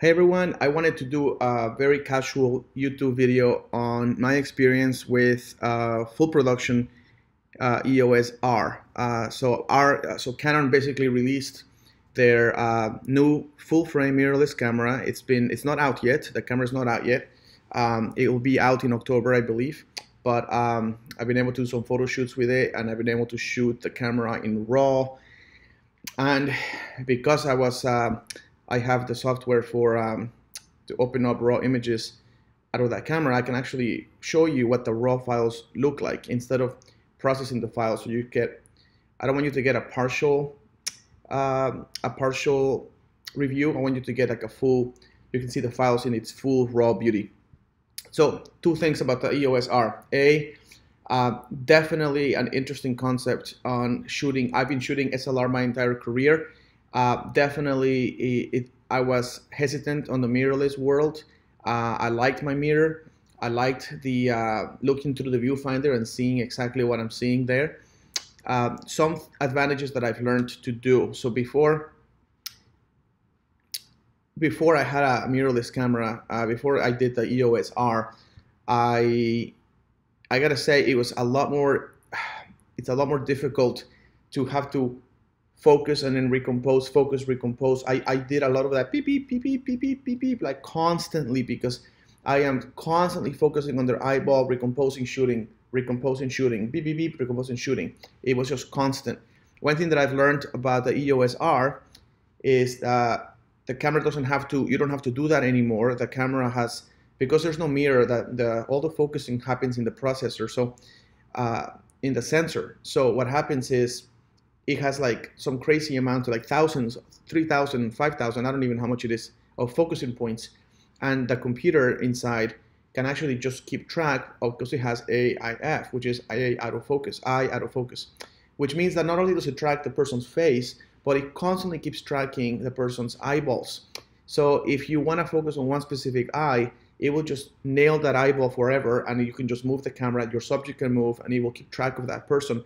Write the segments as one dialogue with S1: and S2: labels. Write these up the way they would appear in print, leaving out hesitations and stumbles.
S1: Hey everyone, I wanted to do a very casual YouTube video on my experience with full production EOS R. So Canon basically released their new full frame mirrorless camera. It's not out yet. The camera's not out yet. It will be out in October, I believe. But I've been able to do some photo shoots with it, and I've been able to shoot the camera in RAW. And because I have the software for to open up raw images out of that camera, I can actually show you what the raw files look like instead of processing the files. So you get, I don't want you to get a partial review. I want you to get like a full, you can see the files in its full raw beauty. So two things about the EOS R. Definitely an interesting concept on shooting. I've been shooting SLR my entire career. Definitely, I was hesitant on the mirrorless world. I liked my mirror. I liked the looking through the viewfinder and seeing exactly what I'm seeing there. Some advantages that I've learned to do. So before I had a mirrorless camera, before I did the EOS R, I gotta say it was a lot more. It's a lot more difficult to have to focus and then recompose, focus, recompose. I did a lot of that beep, beep, beep, beep, beep, beep, beep, beep, like constantly, because I am constantly focusing on their eyeball, recomposing, shooting, recomposing, shooting, beep, beep, beep, recomposing, shooting. It was just constant. One thing that I've learned about the EOS R is the camera doesn't have to, you don't have to do that anymore. The camera has, because there's no mirror, that all the focusing happens in the processor, so in the sensor. So what happens is, it has like some crazy amount, like thousands, 3,000, 5,000, I don't even know how much it is, of focusing points. And the computer inside can actually just keep track of, because it has AIF, which is eye autofocus, which means that not only does it track the person's face, but it constantly keeps tracking the person's eyeballs. So if you want to focus on one specific eye, it will just nail that eyeball forever, and you can just move the camera, your subject can move, and it will keep track of that person.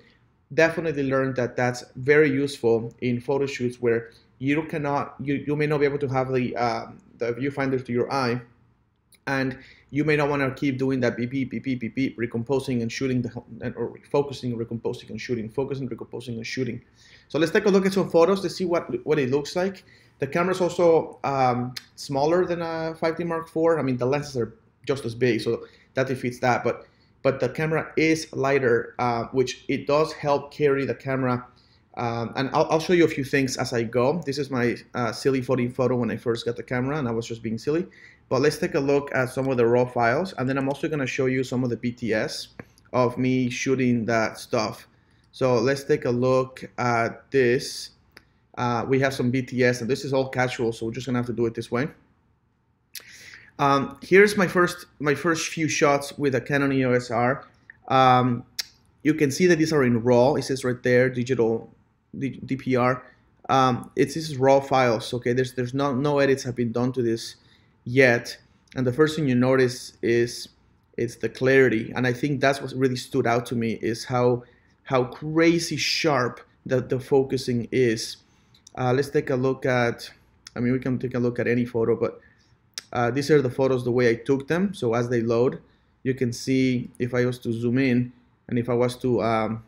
S1: Definitely learned that that's very useful in photo shoots where you may not be able to have the viewfinder to your eye, and you may not want to keep doing that beep, beep, beep, beep, beep, beep, recomposing and shooting, or focusing, recomposing and shooting, focusing, recomposing and shooting. So let's take a look at some photos to see what it looks like. The camera is also smaller than a 5D Mark IV. I mean, the lenses are just as big, so that defeats that. But the camera is lighter, which it does help carry the camera. And I'll show you a few things as I go. This is my silly photo when I first got the camera, and I was just being silly. But let's take a look at some of the raw files, and then I'm also going to show you some of the BTS of me shooting that stuff. So let's take a look at this. We have some BTS, and this is all casual, so we're just going to have to do it this way. Here's my first few shots with a Canon EOS R. You can see that these are in RAW. It says right there, digital DPR. This is RAW files. Okay, there's no edits have been done to this yet. And the first thing you notice is it's the clarity. And I think that's what really stood out to me, is how crazy sharp the focusing is. Let's take a look at. I mean, we can take a look at any photo, but. These are the photos the way I took them. So as they load, you can see if I was to zoom in, and if I was to,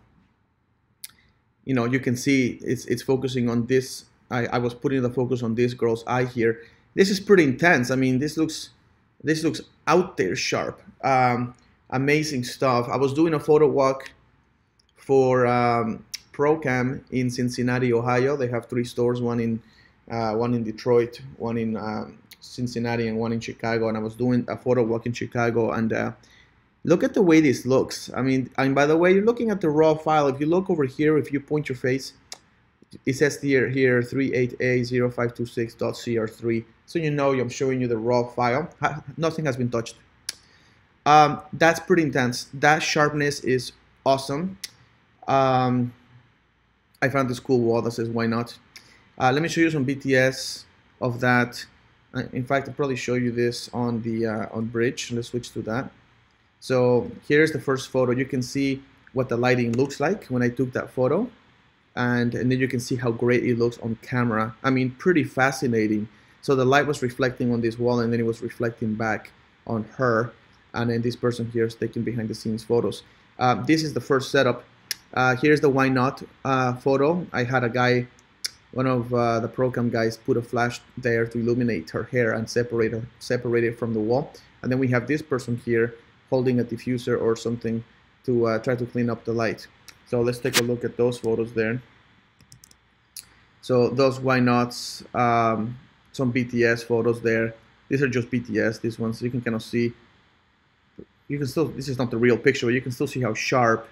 S1: you can see it's focusing on this. I was putting the focus on this girl's eye here. This is pretty intense. I mean, this looks out there sharp. Amazing stuff. I was doing a photo walk for ProCam in Cincinnati, Ohio. They have 3 stores, one in Detroit, one in Cincinnati, and one in Chicago. And I was doing a photo walk in Chicago, and look at the way this looks. I mean, and by the way, you're looking at the raw file. If you look over here, if you point your face, it says here 38A0526.cr3. So you know I'm showing you the raw file. Nothing has been touched. That's pretty intense. That sharpness is awesome. I found this cool wall that says "Why not?" Let me show you some BTS of that. In fact, I'll probably show you this on the on bridge. Let's switch to that. So here's the first photo. You can see what the lighting looks like when I took that photo, and then you can see how great it looks on camera. I mean, pretty fascinating. So the light was reflecting on this wall, and then it was reflecting back on her. And then this person here is taking behind the scenes photos. This is the first setup. Here's the why not photo. I had a guy, one of the ProCam guys, put a flash there to illuminate her hair and separate it from the wall. And then we have this person here holding a diffuser or something to try to clean up the light. So let's take a look at those photos there. So those why nots, some BTS photos there. These are just BTS, these ones. You can kind of see, you can still, this is not the real picture, but you can still see how sharp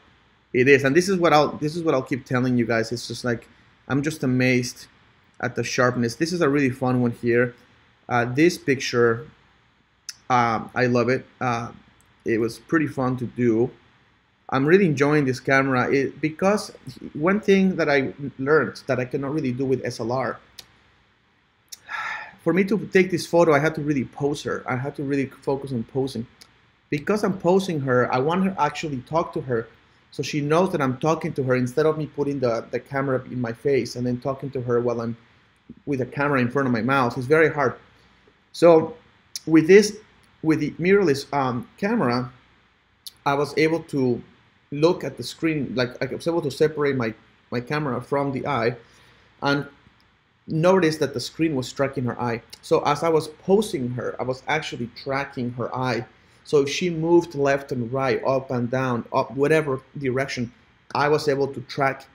S1: it is. And this is what I'll keep telling you guys. It's just like, I'm just amazed at the sharpness. This is a really fun one here. This picture, I love it. It was pretty fun to do. I'm really enjoying this camera because one thing that I learned that I cannot really do with SLR, for me to take this photo, I had to really pose her. I had to really focus on posing. Because I'm posing her, I want her to actually talk to her, so she knows that I'm talking to her instead of me putting the camera in my face and then talking to her while I'm with the camera in front of my mouth. It's very hard. So with the mirrorless camera, I was able to look at the screen, like I was able to separate my camera from the eye and notice that the screen was tracking her eye. So as I was posing her, I was actually tracking her eye. So if she moved left and right, up and down, up whatever direction, I was able to track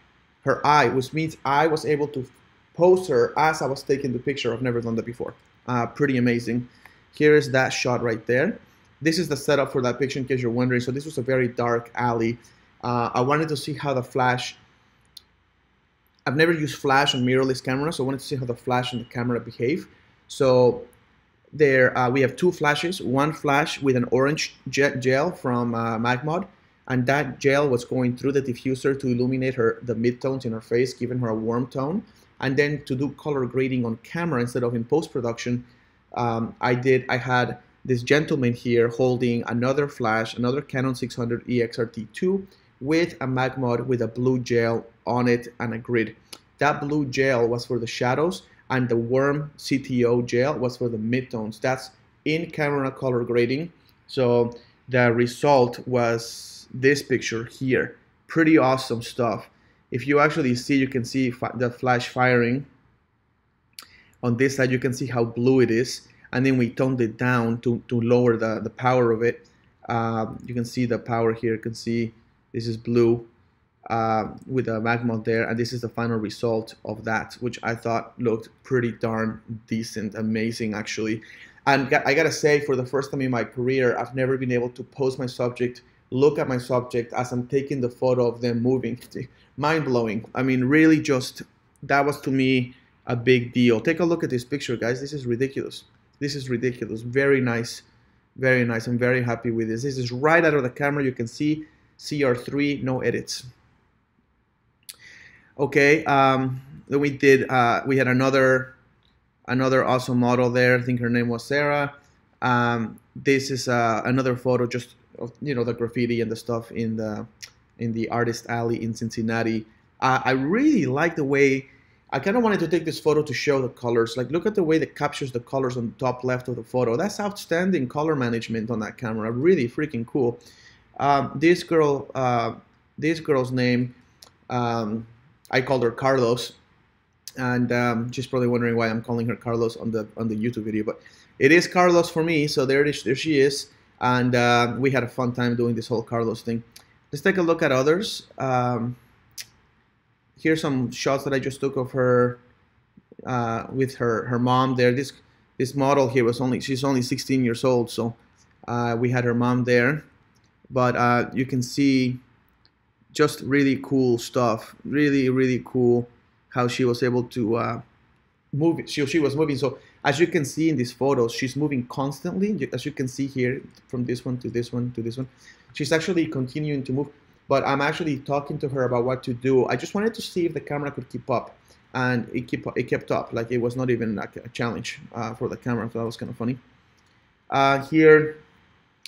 S1: her eye, which means I was able to pose her as I was taking the picture. I've never done that before. Pretty amazing. Here is that shot right there. This is the setup for that picture in case you're wondering. So this was a very dark alley. I wanted to see how the flash, I've never used flash on mirrorless cameras, so I wanted to see how the flash and the camera behave. So there we have two flashes, one flash with an orange gel from Magmod, and that gel was going through the diffuser to illuminate the midtones in her face, giving her a warm tone. And then to do color grading on camera instead of in post-production, I had this gentleman here holding another flash, another Canon 600 EXRT2 with a Magmod with a blue gel on it and a grid. That blue gel was for the shadows, and the warm CTO gel was for the midtones. That's in camera color grading. So the result was this picture here. Pretty awesome stuff. If you actually see, you can see the flash firing. On this side, you can see how blue it is. And then we toned it down to lower the power of it. You can see the power here. You can see this is blue with a Magmod there. And this is the final result of that, which I thought looked pretty darn decent, amazing actually. And I gotta say, for the first time in my career, I've never been able to pose my subject, look at my subject as I'm taking the photo of them moving. Mind-blowing. I mean, really just, that was to me a big deal. Take a look at this picture, guys. This is ridiculous. This is ridiculous. Very nice. Very nice. I'm very happy with this. This is right out of the camera. You can see CR3, no edits. Okay, then we had another awesome model there. I think her name was Sarah. This is another photo just of, you know, the graffiti and the stuff in the artist alley in Cincinnati. I really like the way, I kind of wanted to take this photo to show the colors. Like, look at the way that captures the colors on the top left of the photo. That's outstanding color management on that camera. Really freaking cool. This girl's name, I called her Carlos, and she's probably wondering why I'm calling her Carlos on the YouTube video, but it is Carlos for me. So there she is, and we had a fun time doing this whole Carlos thing. Let's take a look at others. Here's some shots that I just took of her with her mom there. This model here she's only 16 years old, so we had her mom there. But you can see just really cool stuff. Really, really cool how she was able to move. She was moving. So as you can see in these photos, she's moving constantly. As you can see here, from this one to this one to this one, she's actually continuing to move. But I'm actually talking to her about what to do. I just wanted to see if the camera could keep up, and it kept up. Like, it was not even like a challenge for the camera. So that was kind of funny. Here,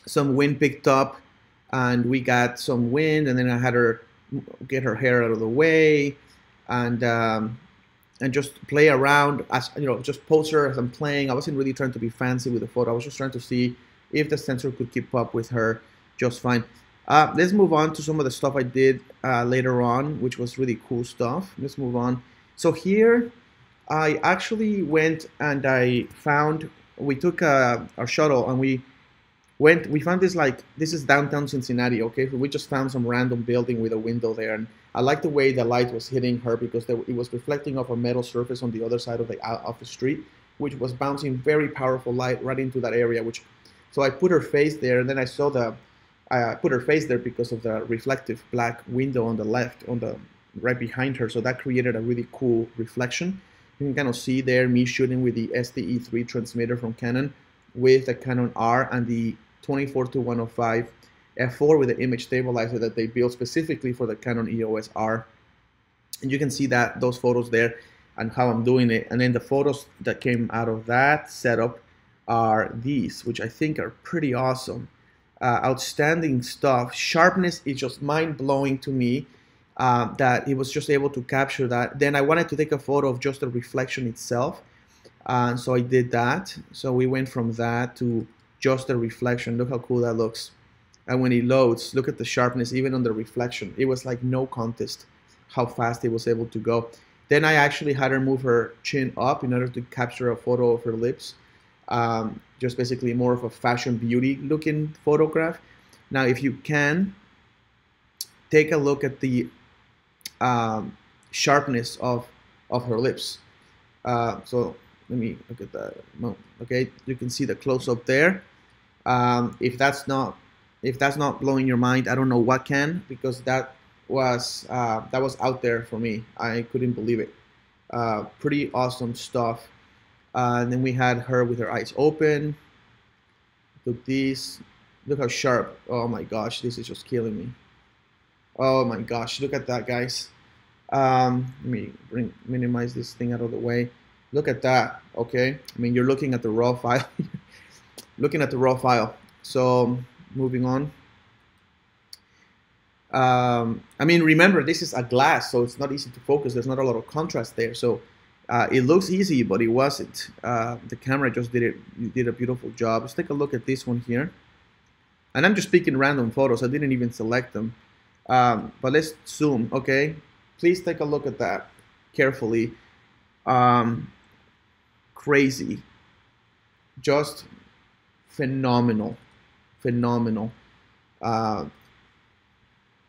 S1: some wind picked up, and we got some wind, and then I had her get her hair out of the way, and and just play around, as you know, just pose her as I'm playing. I wasn't really trying to be fancy with the photo. I was just trying to see if the sensor could keep up with her just fine. Let's move on to some of the stuff I did later on, which was really cool stuff. Let's move on. So here, I actually went and we took our shuttle and we found this, like, this is downtown Cincinnati, okay? So we just found some random building with a window there, and I like the way the light was hitting her because it was reflecting off a metal surface on the other side of the street, which was bouncing very powerful light right into that area. So I put her face there, and then I put her face there because of the reflective black window on the left, right behind her. So that created a really cool reflection. You can kind of see there me shooting with the STE3 transmitter from Canon with the Canon R and the 24-105 f4 with the image stabilizer that they built specifically for the Canon EOS R. And you can see those photos there and how I'm doing it. And then the photos that came out of that setup are these, which I think are pretty awesome. Outstanding stuff. Sharpness is just mind-blowing to me that he was just able to capture that. Then I wanted to take a photo of just the reflection itself. And so I did that. So we went from that to just the reflection. Look how cool that looks. And when it loads, look at the sharpness, even on the reflection. It was like no contest how fast it was able to go. Then I actually had her move her chin up in order to capture a photo of her lips. Just basically more of a fashion beauty looking photograph. Now, if you can, take a look at the sharpness of her lips. So let me look at that. Okay, you can see the close-up there. If that's not blowing your mind, I don't know what can, because that was out there for me. I couldn't believe it. Pretty awesome stuff. And then we had her with her eyes open. Look these. Look how sharp. Oh my gosh, this is just killing me. Oh my gosh, look at that, guys. Let me minimize this thing out of the way. Look at that, okay? I mean, you're looking at the raw file. Looking at the raw file. So, moving on. I mean, remember, this is a glass, so it's not easy to focus. There's not a lot of contrast there. So, it looks easy, but it wasn't. The camera just did a beautiful job. Let's take a look at this one here. And I'm just picking random photos. I didn't even select them. But let's zoom, okay? Please take a look at that carefully. Crazy. Just phenomenal. Phenomenal.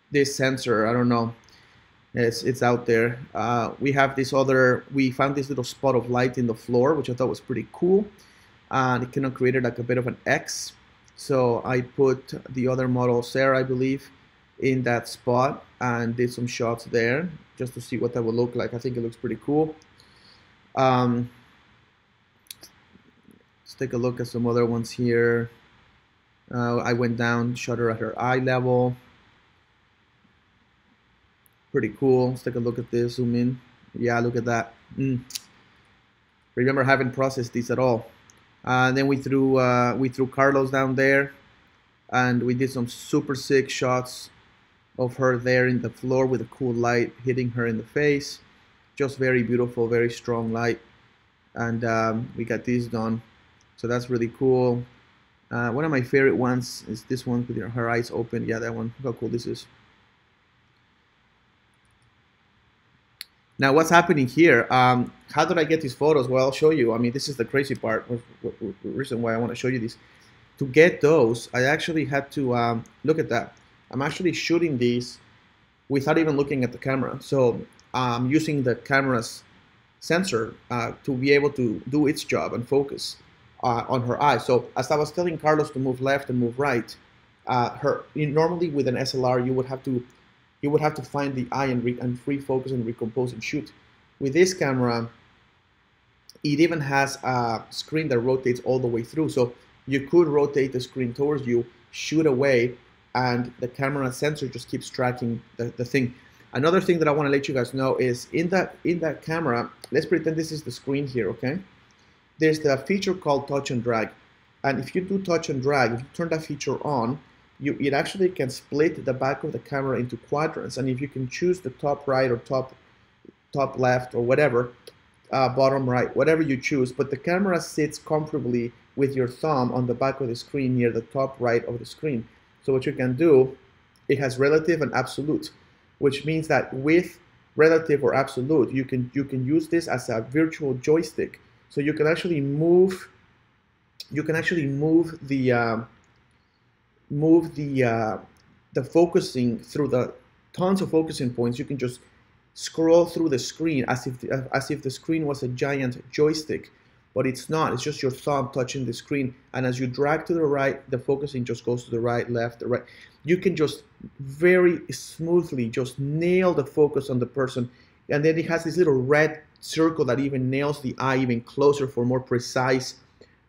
S1: This sensor, I don't know. It's out there. We found this little spot of light in the floor, which I thought was pretty cool. And it kind of created like a bit of an X. So I put the other model, Sarah, I believe, in that spot and did some shots there just to see what that would look like. I think it looks pretty cool. Let's take a look at some other ones here. I went down, shot her at her eye level. Pretty cool. Let's take a look at this, zoom in. Yeah, look at that. Remember, I haven't processed these at all. Then we threw Carlos down there, and we did some super sick shots of her there in the floor with a cool light hitting her in the face. Just very beautiful, very strong light. And we got these done. So that's really cool. One of my favorite ones is this one with her eyes open. Yeah, that one. Look how cool this is. Now, what's happening here? How did I get these photos? Well, I'll show you. I mean, this is the crazy part. The reason why I want to show you this. To get those, I actually had to look at that. I'm actually shooting these without even looking at the camera. So I'm using the camera's sensor to be able to do its job and focus on her eye. So as I was telling Carlos to move left and move right, normally with an SLR you would have to find the eye and free focus and recompose and shoot. With this camera, it even has a screen that rotates all the way through. So you could rotate the screen towards you, shoot away, and the camera sensor just keeps tracking the thing. Another thing that I want to let you guys know is in that camera, let's pretend this is the screen here, okay? There's the feature called touch and drag. And if you do touch and drag, if you turn that feature on, it actually can split the back of the camera into quadrants. And if you can choose the top right or top left or whatever, bottom right, whatever you choose, but the camera sits comfortably with your thumb on the back of the screen near the top right of the screen. So what you can do, it has relative and absolute, which means that with relative or absolute, you can use this as a virtual joystick. So you can actually move the focusing through the tons of focusing points. You can just scroll through the screen as if the screen was a giant joystick, but it's not. It's just your thumb touching the screen, and as you drag to the right, the focusing just goes to the right, left, the right. You can just very smoothly just nail the focus on the person, and then it has this little red circle that even nails the eye even closer for more precise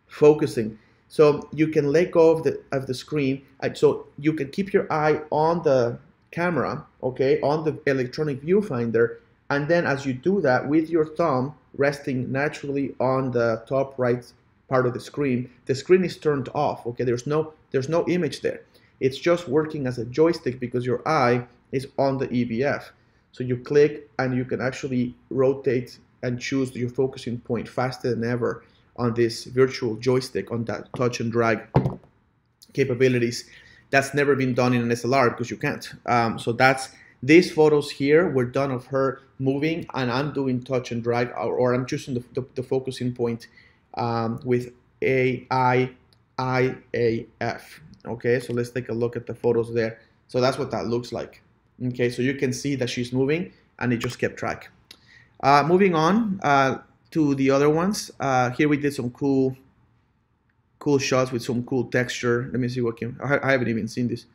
S1: focusing. So you can let go of the screen, so you can keep your eye on the camera, okay, on the electronic viewfinder, and then as you do that with your thumb resting naturally on the top right part of the screen is turned off, okay. There's no image there. It's just working as a joystick because your eye is on the EVF. So you click and you can actually rotate and choose your focusing point faster than ever on this virtual joystick, on that touch and drag capabilities. That's never been done in an SLR because you can't. So these photos here were done of her moving, and I'm doing touch and drag, or I'm choosing the focusing point with AIAF. Okay, so let's take a look at the photos there. So that's what that looks like. Okay, so you can see that she's moving, and it just kept track. Moving on to the other ones. Here we did some cool shots with some cool texture. Let me see what came. I haven't even seen this.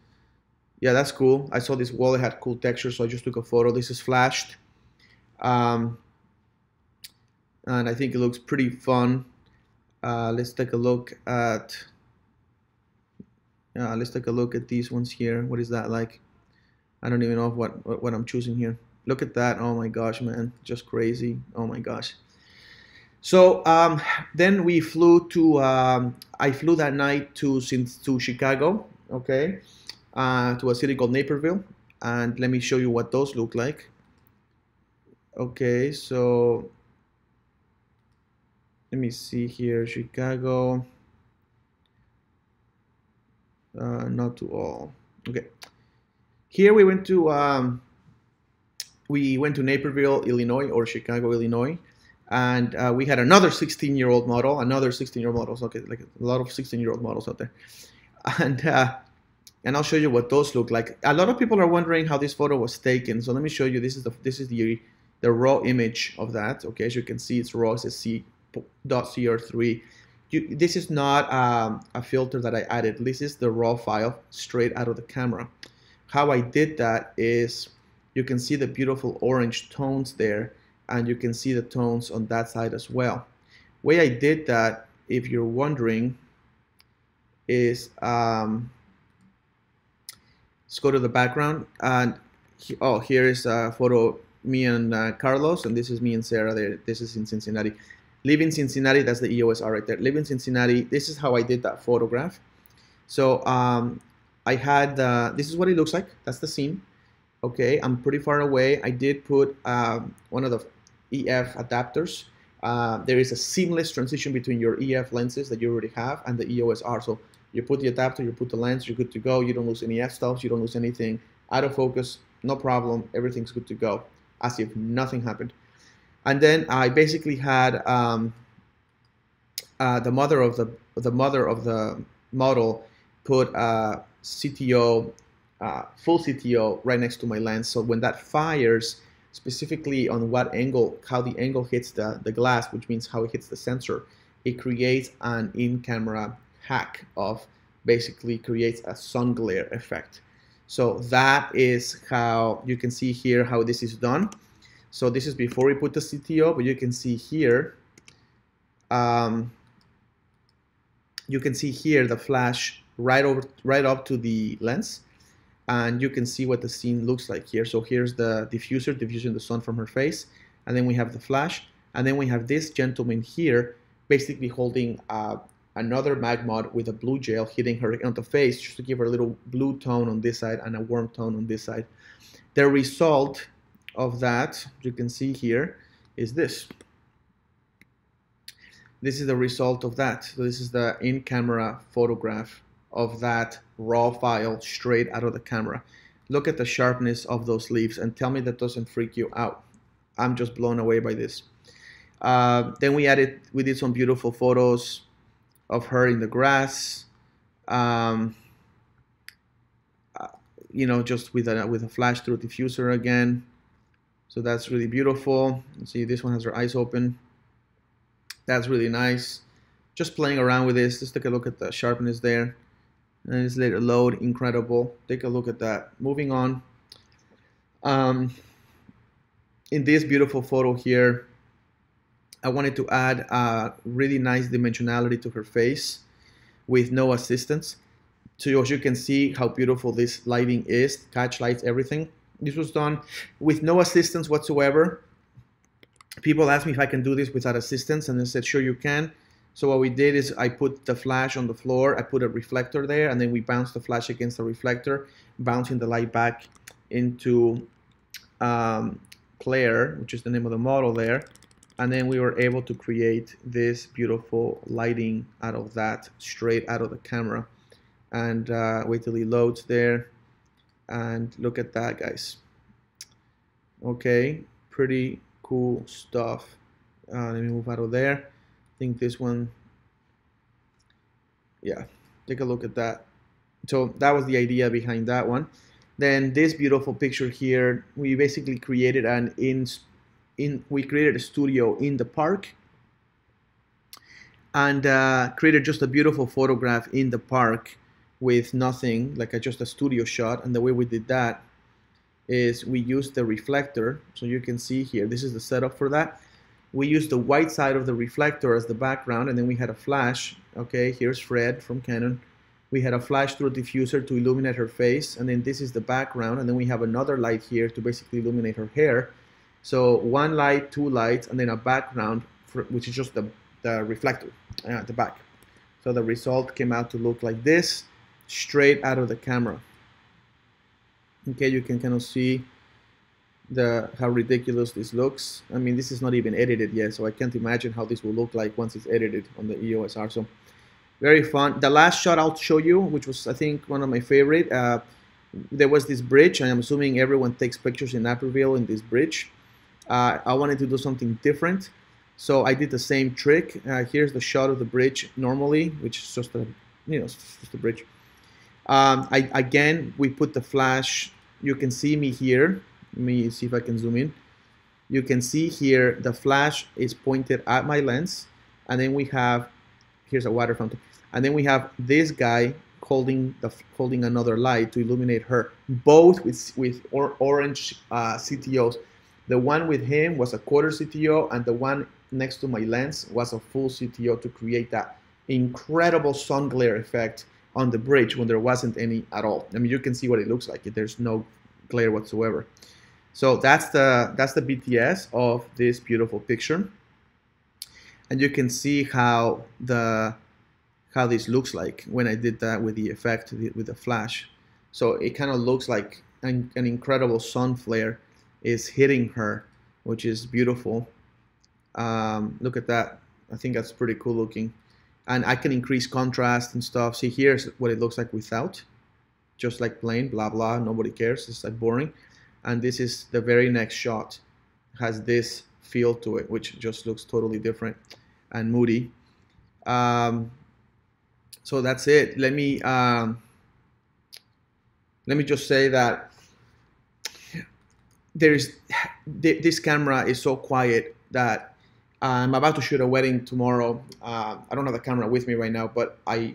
S1: Yeah, that's cool. I saw this wall that had cool texture, so I just took a photo. This is flashed, and I think it looks pretty fun. Let's take a look at these ones here. What is that like? I don't even know what I'm choosing here. Look at that. Oh my gosh, man, just crazy. Oh my gosh. So then we flew to, I flew that night to Chicago, okay, to a city called Naperville, and let me show you what those look like. Okay, so let me see here, Chicago, not to all. Okay, here we went to Naperville, Illinois, or Chicago, Illinois. And we had another 16-year-old model, okay, like a lot of 16-year-old models out there. And I'll show you what those look like. A lot of people are wondering how this photo was taken. So let me show you. This is the raw image of that. Okay, as you can see, it's raw. It says C.CR3. This is not a filter that I added. This is the raw file straight out of the camera. How I did that is, you can see the beautiful orange tones there, and you can see the tones on that side as well. Way I did that, if you're wondering, is let's go to the background, and here is a photo of me and Carlos, and this is me and Sarah there. This is in Cincinnati. Live in Cincinnati, that's the EOS R right there. Live in Cincinnati. This is how I did that photograph. So I had, this is what it looks like. That's the scene. Okay, I'm pretty far away. I did put one of the EF adapters. There is a seamless transition between your EF lenses that you already have and the EOS R. So you put the adapter, you put the lens, you're good to go. You don't lose any f-stops, you don't lose anything. Autofocus, no problem. Everything's good to go, as if nothing happened. And then I basically had the mother of the model put CTO. Full CTO right next to my lens, so when that fires, specifically on what angle, how the angle hits the glass, which means how it hits the sensor, it creates an in-camera hack of, basically creates a sun glare effect. So that is how you can see here how this is done. So this is before we put the CTO, but you can see here, the flash right up to the lens. And you can see what the scene looks like here. So here's the diffuser diffusing the sun from her face, and then we have the flash, and then we have this gentleman here basically holding another mag mod with a blue gel hitting her on the face, just to give her a little blue tone on this side and a warm tone on this side. The result of that, you can see here, is this. this is the result of that. So this is the in-camera photograph of that raw file straight out of the camera. Look at the sharpness of those leaves and tell me that doesn't freak you out. I'm just blown away by this. Then we did some beautiful photos of her in the grass. You know, just with a flash through diffuser again. So that's really beautiful. You see, this one has her eyes open. That's really nice. Just playing around with this. Just take a look at the sharpness there. And just let it load. Incredible. Take a look at that. Moving on. In this beautiful photo here, I wanted to add a really nice dimensionality to her face with no assistance. So as you can see how beautiful this lighting is, catch lights, everything. This was done with no assistance whatsoever. People asked me if I can do this without assistance, and I said, sure you can. So what we did is I put the flash on the floor, I put a reflector there, and then we bounced the flash against the reflector, bouncing the light back into Claire, which is the name of the model there. And then we were able to create this beautiful lighting out of that, straight out of the camera. And wait till he loads there. And look at that, guys. Okay, pretty cool stuff. Let me move out of there. I think this one, yeah, take a look at that. So that was the idea behind that one. Then this beautiful picture here, we basically created we created a studio in the park and created just a beautiful photograph in the park with nothing, like just a studio shot. And the way we did that is we used the reflector. So you can see here, this is the setup for that. We used the white side of the reflector as the background, and then we had a flash. Okay, here's Fred from Canon. We had a flash through a diffuser to illuminate her face, and then this is the background, and then we have another light here to basically illuminate her hair. So one light, two lights, and then a background, which is just the reflector at the back. So the result came out to look like this, straight out of the camera. Okay, you can kind of see how ridiculous this looks. I mean, this is not even edited yet, so I can't imagine how this will look like once it's edited on the EOS R. So very fun. The last shot I'll show you, which was I think one of my favorite, there was this bridge, and I'm assuming everyone takes pictures in Naperville in this bridge. I wanted to do something different, so I did the same trick. Here's the shot of the bridge normally, which is just a, it's just a bridge. Again, we put the flash. You can see me here. Let me see if I can zoom in. You can see here the flash is pointed at my lens, and then we have, here's a water fountain, and then we have this guy holding another light to illuminate her, both with orange CTOs. The one with him was a quarter CTO, and the one next to my lens was a full CTO to create that incredible sun glare effect on the bridge when there wasn't any at all. I mean, you can see what it looks like. There's no glare whatsoever. So that's the BTS of this beautiful picture, and you can see how this looks like when I did that with the effect with the flash. So it kind of looks like an incredible sun flare is hitting her, which is beautiful. Look at that. I think that's pretty cool looking. And I can increase contrast and stuff. See, here's what it looks like without, just like plain, blah, blah, nobody cares. It's like boring. And this is the very next shot. It has this feel to it, which just looks totally different and moody. So that's it. Let me just say that this camera is so quiet that I'm about to shoot a wedding tomorrow. I don't have the camera with me right now, but I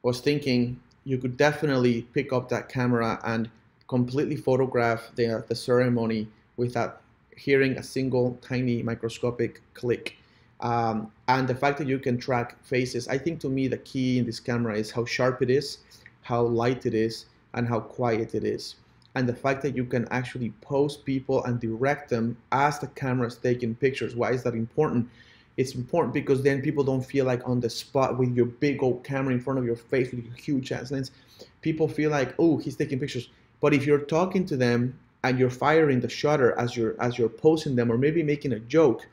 S1: was thinking you could definitely pick up that camera and completely photograph the ceremony without hearing a single tiny microscopic click. And the fact that you can track faces, I think to me the key in this camera is how sharp it is, how light it is, and how quiet it is. And the fact that you can actually pose people and direct them as the camera is taking pictures. Why is that important? It's important because then people don't feel like on the spot with your big old camera in front of your face with your huge ass lens. People feel like, oh, he's taking pictures. But if you're talking to them and you're firing the shutter as you're posing them, or maybe making a joke,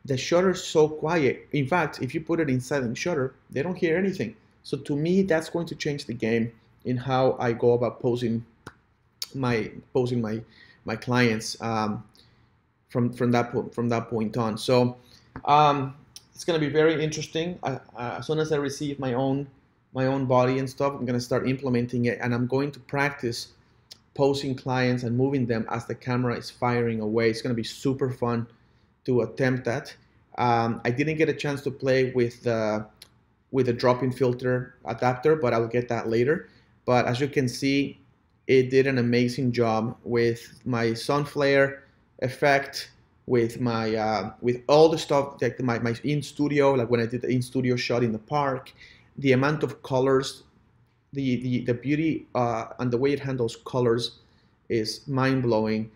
S1: the shutter is so quiet. In fact, if you put it in silent shutter, they don't hear anything. So to me, that's going to change the game in how I go about posing my clients from that point on. So it's going to be very interesting. As soon as I receive my own body and stuff, I'm going to start implementing it, and I'm going to practice posing clients and moving them as the camera is firing away. It's going to be super fun to attempt that. I didn't get a chance to play with the drop-in filter adapter, but I'll get that later. But as you can see, it did an amazing job with my sun flare effect, with my with all the stuff, like my in studio, like when I did the in studio shot in the park, the amount of colors, the beauty and the way it handles colors is mind-blowing.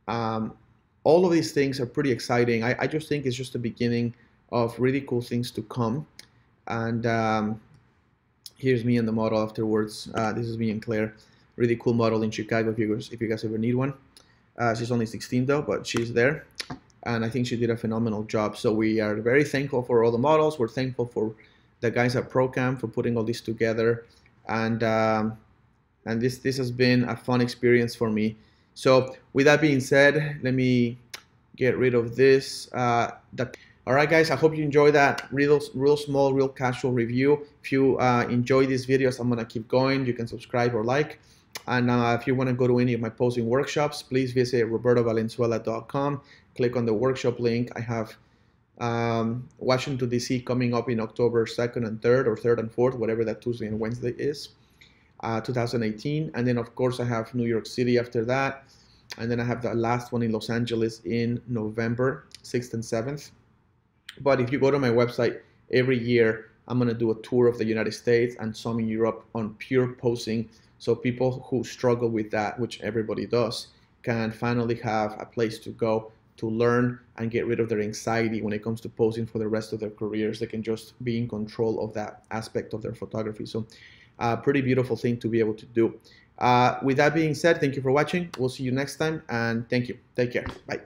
S1: All of these things are pretty exciting. I just think it's just the beginning of really cool things to come. And here's me and the model afterwards. This is me and Claire. Really cool model in Chicago if you guys ever need one. She's only 16 though, but she's there. And I think she did a phenomenal job. So we are very thankful for all the models. We're thankful for the guys at ProCam for putting all this together. And this has been a fun experience for me. So with that being said, let me get rid of this. All right, guys, I hope you enjoy that real small, real casual review. If you enjoy these videos, I'm gonna keep going. You can subscribe or like. And if you wanna go to any of my posing workshops, please visit robertovalenzuela.com. Click on the workshop link. I have Washington, D.C. coming up in October 2nd and 3rd, or 3rd and 4th, whatever that Tuesday and Wednesday is, 2018. And then, of course, I have New York City after that. And then I have the last one in Los Angeles in November 6th and 7th. But if you go to my website, every year I'm going to do a tour of the United States and some in Europe on pure posing. So people who struggle with that, which everybody does, can finally have a place to go to learn and get rid of their anxiety when it comes to posing for the rest of their careers. They can just be in control of that aspect of their photography. So pretty beautiful thing to be able to do. With that being said, thank you for watching. We'll see you next time, and thank you. Take care. Bye.